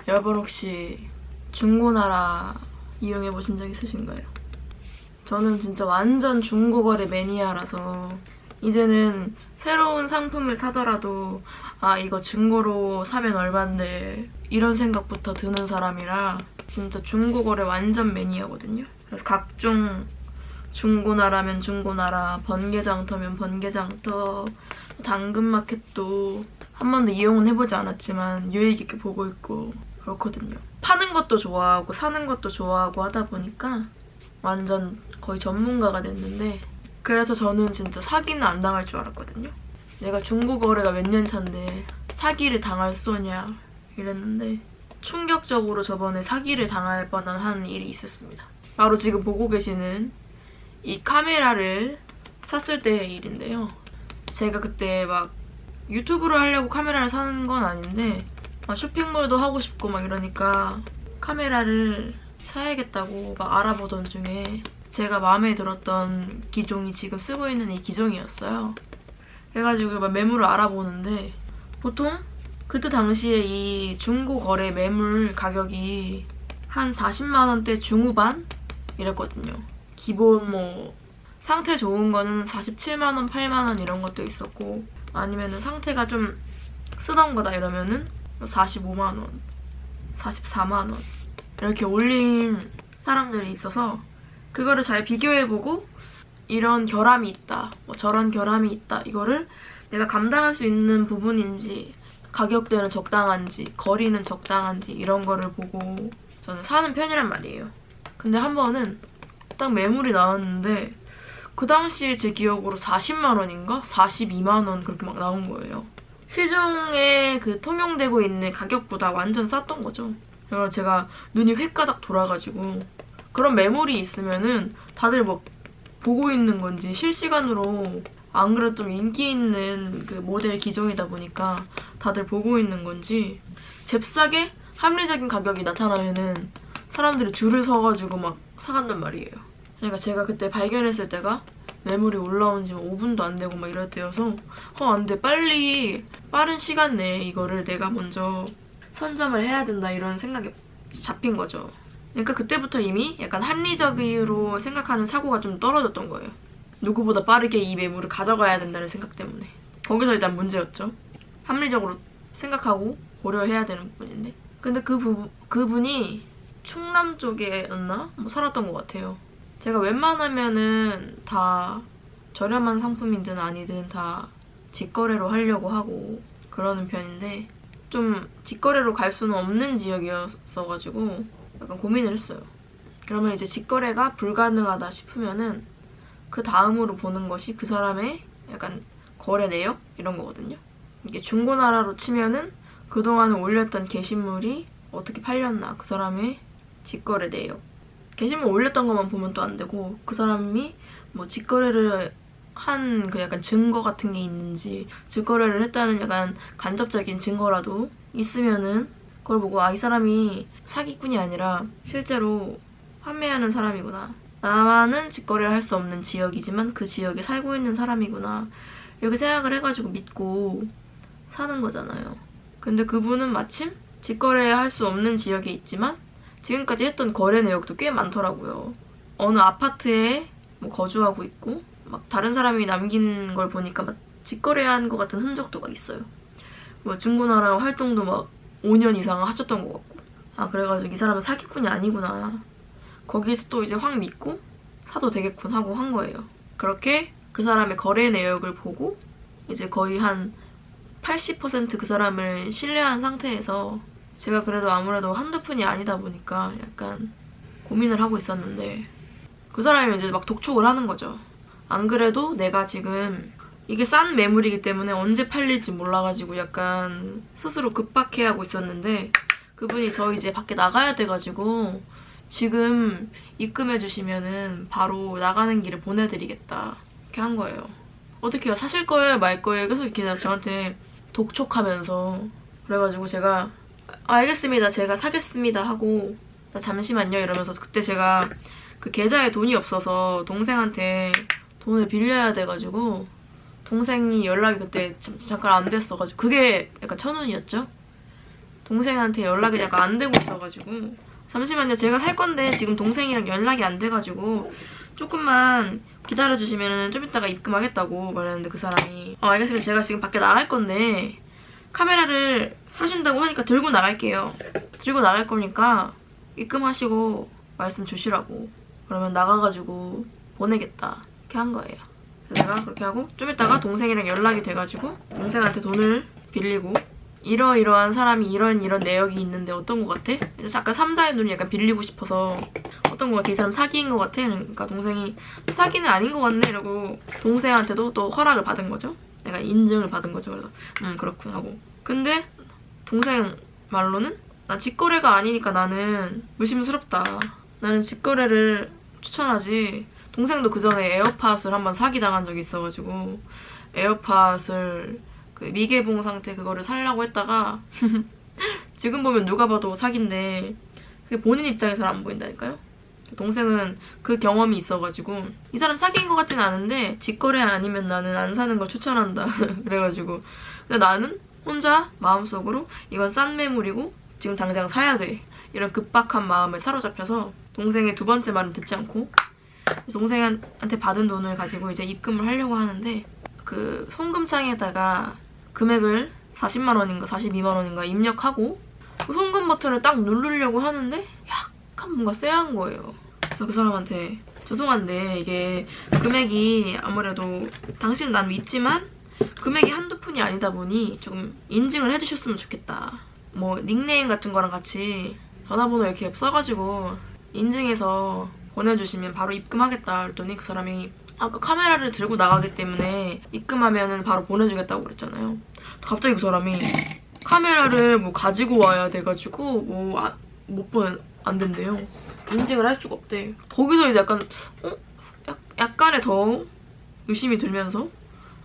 여러분 혹시 중고나라 이용해보신 적 있으신가요? 저는 진짜 완전 중고거래 매니아라서 이제는 새로운 상품을 사더라도 아 이거 중고로 사면 얼만데 이런 생각부터 드는 사람이라 진짜 중고거래 완전 매니아거든요. 그래서 각종 중고나라면 중고나라, 번개장터면 번개장터, 당근마켓도 한 번도 이용은 해보지 않았지만 유익 있게 보고 있고 그렇거든요. 파는 것도 좋아하고 사는 것도 좋아하고 하다 보니까 완전 거의 전문가가 됐는데 그래서 저는 진짜 사기는 안 당할 줄 알았거든요. 내가 중고거래가 몇 년 차인데 사기를 당할 소냐 이랬는데 충격적으로 저번에 사기를 당할 뻔한 한 일이 있었습니다. 바로 지금 보고 계시는 이 카메라를 샀을 때의 일인데요. 제가 그때 막 유튜브를 하려고 카메라를 사는 건 아닌데 막 쇼핑몰도 하고 싶고 막 이러니까 카메라를 사야겠다고 막 알아보던 중에 제가 마음에 들었던 기종이 지금 쓰고 있는 이 기종이었어요. 그래가지고 막 매물을 알아보는데 보통 그때 당시에 이 중고 거래 매물 가격이 한 40만 원대 중후반 이랬거든요. 기본 뭐 상태 좋은 거는 47만 원, 8만 원 이런 것도 있었고 아니면은 상태가 좀 쓰던 거다 이러면은 45만 원, 44만 원 이렇게 올린 사람들이 있어서 그거를 잘 비교해보고 이런 결함이 있다, 뭐 저런 결함이 있다 이거를 내가 감당할 수 있는 부분인지 가격대는 적당한지 거리는 적당한지 이런 거를 보고 저는 사는 편이란 말이에요. 근데 한 번은 딱 매물이 나왔는데 그 당시에 제 기억으로 40만 원인가? 42만 원 그렇게 막 나온 거예요. 시중에 그 통용되고 있는 가격보다 완전 쌌던 거죠. 그래서 제가 눈이 횟가닥 돌아가지고 그런 매물이 있으면은 다들 뭐 보고 있는 건지 실시간으로 안 그래도 좀 인기 있는 그 모델 기종이다 보니까 다들 보고 있는 건지 잽싸게 합리적인 가격이 나타나면은 사람들이 줄을 서가지고 막 사간단 말이에요. 그러니까 제가 그때 발견했을 때가 매물이 올라온 지 5분도 안 되고 막 이럴 때여서 안 돼, 빠른 시간 내에 이거를 내가 먼저 선점을 해야 된다 이런 생각이 잡힌 거죠. 그러니까 그때부터 이미 약간 합리적으로 생각하는 사고가 좀 떨어졌던 거예요. 누구보다 빠르게 이 매물을 가져가야 된다는 생각 때문에. 거기서 일단 문제였죠. 합리적으로 생각하고 고려해야 되는 부분인데. 근데 그분이 충남 쪽에였나? 뭐 살았던 것 같아요. 제가 웬만하면은 다 저렴한 상품이든 아니든 다 직거래로 하려고 하고 그러는 편인데 좀 직거래로 갈 수는 없는 지역이었어가지고 약간 고민을 했어요. 그러면 이제 직거래가 불가능하다 싶으면은 그 다음으로 보는 것이 그 사람의 약간 거래 내역? 이런 거거든요. 이게 중고나라로 치면은 그동안 올렸던 게시물이 어떻게 팔렸나, 그 사람의 직거래 내역. 게시물 올렸던 것만 보면 또 안 되고 그 사람이 뭐 직거래를 한 그 약간 증거 같은 게 있는지 직거래를 했다는 약간 간접적인 증거라도 있으면은 그걸 보고 아, 이 사람이 사기꾼이 아니라 실제로 판매하는 사람이구나. 나만은 직거래를 할 수 없는 지역이지만 그 지역에 살고 있는 사람이구나. 이렇게 생각을 해가지고 믿고 사는 거잖아요. 근데 그분은 마침 직거래할 수 없는 지역에 있지만 지금까지 했던 거래 내역도 꽤 많더라고요. 어느 아파트에 뭐 거주하고 있고 막 다른 사람이 남긴 걸 보니까 막 직거래한 것 같은 흔적도 막 있어요. 뭐 중고나라 활동도 막 5년 이상 하셨던 것 같고 아 그래가지고 이 사람은 사기꾼이 아니구나. 거기에서 또 이제 확 믿고 사도 되겠군 하고 한 거예요. 그렇게 그 사람의 거래 내역을 보고 이제 거의 한 80% 그 사람을 신뢰한 상태에서 제가 그래도 아무래도 한두 푼이 아니다 보니까 약간 고민을 하고 있었는데 그 사람이 이제 막 독촉을 하는 거죠. 안 그래도 내가 지금 이게 싼 매물이기 때문에 언제 팔릴지 몰라가지고 약간 스스로 급박해하고 있었는데 그분이 저 이제 밖에 나가야 돼가지고 지금 입금해주시면은 바로 나가는 길에 보내드리겠다 이렇게 한 거예요. 어떻게 해요? 사실 거예요? 말 거예요? 계속 이렇게 저한테 독촉하면서 그래가지고 제가 알겠습니다. 제가 사겠습니다 하고 잠시만요 이러면서 그때 제가 그 계좌에 돈이 없어서 동생한테 돈을 빌려야 돼가지고 동생이 연락이 그때 잠깐 안 됐어가지고 그게 약간 천운이었죠. 동생한테 연락이 약간 안 되고 있어가지고 잠시만요. 제가 살 건데 지금 동생이랑 연락이 안 돼가지고 조금만 기다려주시면 좀 이따가 입금하겠다고 말했는데 그 사람이 알겠습니다. 제가 지금 밖에 나갈 건데 카메라를 사준다고 하니까 들고 나갈게요. 들고 나갈 거니까 입금하시고 말씀 주시라고. 그러면 나가가지고 보내겠다. 이렇게 한 거예요. 그래서 내가 그렇게 하고 좀 이따가 동생이랑 연락이 돼가지고 동생한테 돈을 빌리고 이러이러한 사람이 이런 내역이 있는데 어떤 거 같아? 그래서 아까 3, 4의 눈이 약간 빌리고 싶어서 어떤 거 같아? 이 사람 사기인 거 같아? 그러니까 동생이 사기는 아닌 거 같네 이러고 동생한테도 또 허락을 받은 거죠. 내가 인증을 받은 거죠. 그래서 그렇군 하고. 근데 동생 말로는 난 직거래가 아니니까 나는 의심스럽다. 나는 직거래를 추천하지. 동생도 그 전에 에어팟을 한번 사기당한 적이 있어가지고 에어팟을 그 미개봉 상태 그거를 살려고 했다가 지금 보면 누가 봐도 사기인데 그게 본인 입장에서는 안 보인다니까요. 동생은 그 경험이 있어가지고 이 사람 사기인 것 같지는 않은데 직거래 아니면 나는 안 사는 걸 추천한다. 그래가지고 근데 나는 혼자 마음속으로 이건 싼 매물이고 지금 당장 사야 돼. 이런 급박한 마음에 사로잡혀서 동생의 두 번째 말은 듣지 않고 동생한테 받은 돈을 가지고 이제 입금을 하려고 하는데 그 송금창에다가 금액을 40만 원인가 42만 원인가 입력하고 그 송금 버튼을 딱 누르려고 하는데 약간 뭔가 쎄한 거예요. 그래서 그 사람한테 죄송한데 이게 금액이 아무래도 당신 난 믿지만 금액이 한두 푼이 아니다 보니 조금 인증을 해주셨으면 좋겠다. 뭐 닉네임 같은 거랑 같이 전화번호 이렇게 써가지고 인증해서 보내주시면 바로 입금하겠다 그랬더니 그 사람이 아까 카메라를 들고 나가기 때문에 입금하면 바로 보내주겠다고 그랬잖아요. 갑자기 그 사람이 카메라를 뭐 가지고 와야 돼가지고 뭐 못 보내 안 된대요. 인증을 할 수가 없대. 거기서 이제 약간의 더 의심이 들면서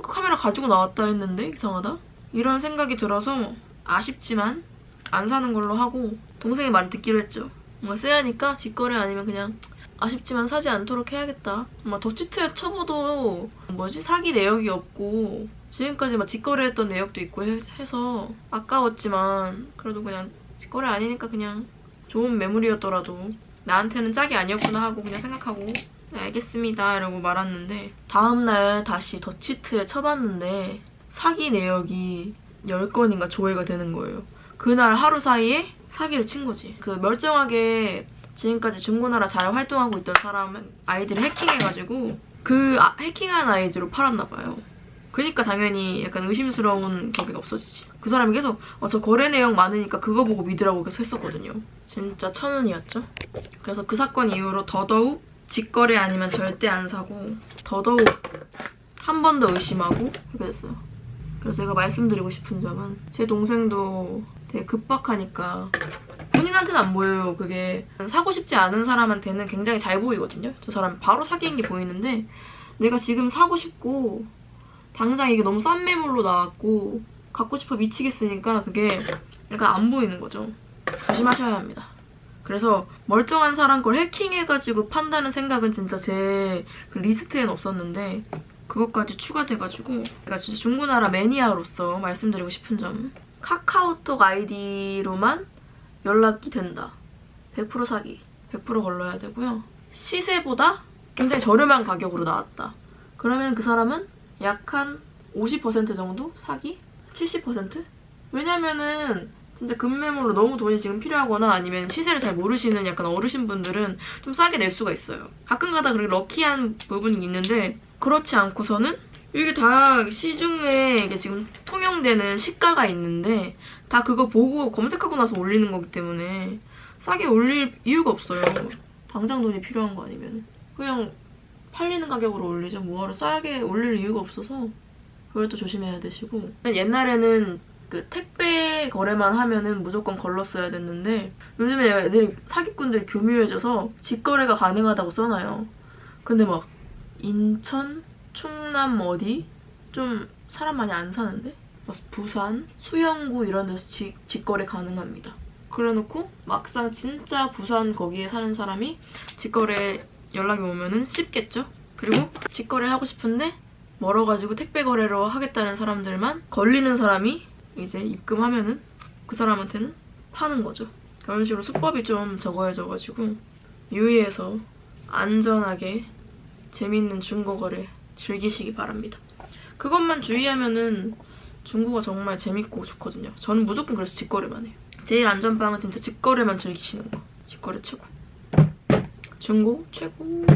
카메라 가지고 나왔다 했는데 이상하다? 이런 생각이 들어서 아쉽지만 안 사는 걸로 하고 동생의 말을 듣기로 했죠. 뭔가 쎄하니까 직거래 아니면 그냥 아쉽지만 사지 않도록 해야겠다. 막 더치트에 쳐봐도 사기 내역이 없고 지금까지 막 직거래했던 내역도 있고 해서 아까웠지만 그래도 그냥 직거래 아니니까 그냥 좋은 매물이었더라도 나한테는 짝이 아니었구나 하고 그냥 생각하고 네, 알겠습니다 이러고 말았는데 다음날 다시 더치트에 쳐봤는데 사기 내역이 10건인가 조회가 되는 거예요. 그날 하루 사이에 사기를 친 거지. 그 멀쩡하게 지금까지 중고나라 잘 활동하고 있던 사람 아이디를 해킹해가지고 그 해킹한 아이디로 팔았나 봐요. 그니까 당연히 약간 의심스러운 격이 없어지지. 그 사람이 계속 저 거래 내용 많으니까 그거 보고 믿으라고 계속 했었거든요. 진짜 천운이었죠. 그래서 그 사건 이후로 더더욱 직거래 아니면 절대 안 사고 더더욱 한 번 더 의심하고 그렇게 됐어요. 그래서 제가 말씀드리고 싶은 점은 제 동생도 되게 급박하니까 본인한테는 안 보여요. 그게 사고 싶지 않은 사람한테는 굉장히 잘 보이거든요. 저 사람 바로 사기인 게 보이는데 내가 지금 사고 싶고 당장 이게 너무 싼 매물로 나왔고 갖고 싶어 미치겠으니까 그게 약간 안 보이는 거죠. 조심하셔야 합니다. 그래서 멀쩡한 사람 걸 해킹해가지고 판다는 생각은 진짜 제 그 리스트엔 없었는데 그것까지 추가돼가지고 제가 진짜 중고나라 매니아로서 말씀드리고 싶은 점 카카오톡 아이디로만 연락이 된다. 100% 사기. 100% 걸러야 되고요. 시세보다 굉장히 저렴한 가격으로 나왔다. 그러면 그 사람은 약 한 50% 정도 사기? 70%? 왜냐면은 진짜 급매물로 너무 돈이 지금 필요하거나 아니면 시세를 잘 모르시는 약간 어르신분들은 좀 싸게 낼 수가 있어요. 가끔가다 그렇게 럭키한 부분이 있는데 그렇지 않고서는 이게 다 시중에 이게 지금 통용되는 시가가 있는데 다 그거 보고 검색하고 나서 올리는 거기 때문에 싸게 올릴 이유가 없어요. 당장 돈이 필요한 거 아니면 그냥 팔리는 가격으로 올리죠. 뭐하러 싸게 올릴 이유가 없어서 그걸 또 조심해야 되시고 옛날에는 그 택배 거래만 하면은 무조건 걸렀어야 됐는데 요즘에 애들이 사기꾼들이 교묘해져서 직거래가 가능하다고 써놔요. 근데 막 인천, 충남 어디? 좀 사람 많이 안 사는데? 부산, 수영구 이런 데서 직거래 가능합니다. 그래놓고 막상 진짜 부산 거기에 사는 사람이 직거래 연락이 오면은 쉽겠죠? 그리고 직거래 하고 싶은데 멀어가지고 택배 거래로 하겠다는 사람들만 걸리는 사람이 이제 입금하면은 그 사람한테는 파는 거죠. 그런 식으로 수법이 좀 적어져가지고 유의해서 안전하게 재밌는 중고거래 즐기시기 바랍니다. 그것만 주의하면은 중고가 정말 재밌고 좋거든요. 저는 무조건 그래서 직거래만 해요. 제일 안전빵은 진짜 직거래만 즐기시는 거. 직거래 최고. 중고 최고.